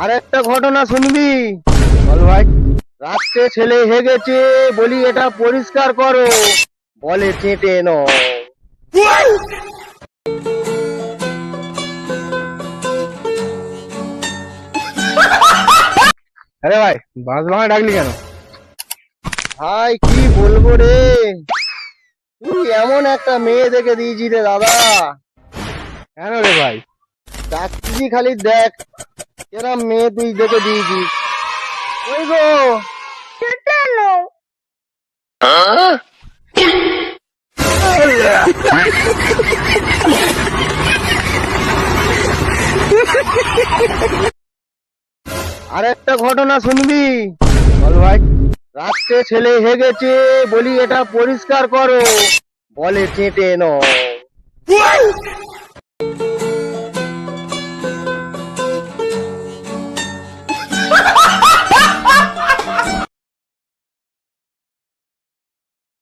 আরেকটা ঘটনা শুনবি? বল ভাই। রাত্রে ছেলে হেগেছে, বলি এটা পরিষ্কার করো, বলে চেটে নয়। আরে ভাই, বাঁশ ভাঙা ডাকলি কেন? ভাই কি বলবো রে, তুই এমন একটা মেয়ে দেখে দিয়েছি রে দাদা। কেন রে ভাই? চাকরি খালি দেখ, এরম মেয়ে তুই দেখে দিয়েছিস। ওই গো, আরেকটা ঘটনা শুনবি? বল ভাই। রাত্রে ছেলে হেগেছে, বলি এটা পরিষ্কার করো, বলে চেটে নয়।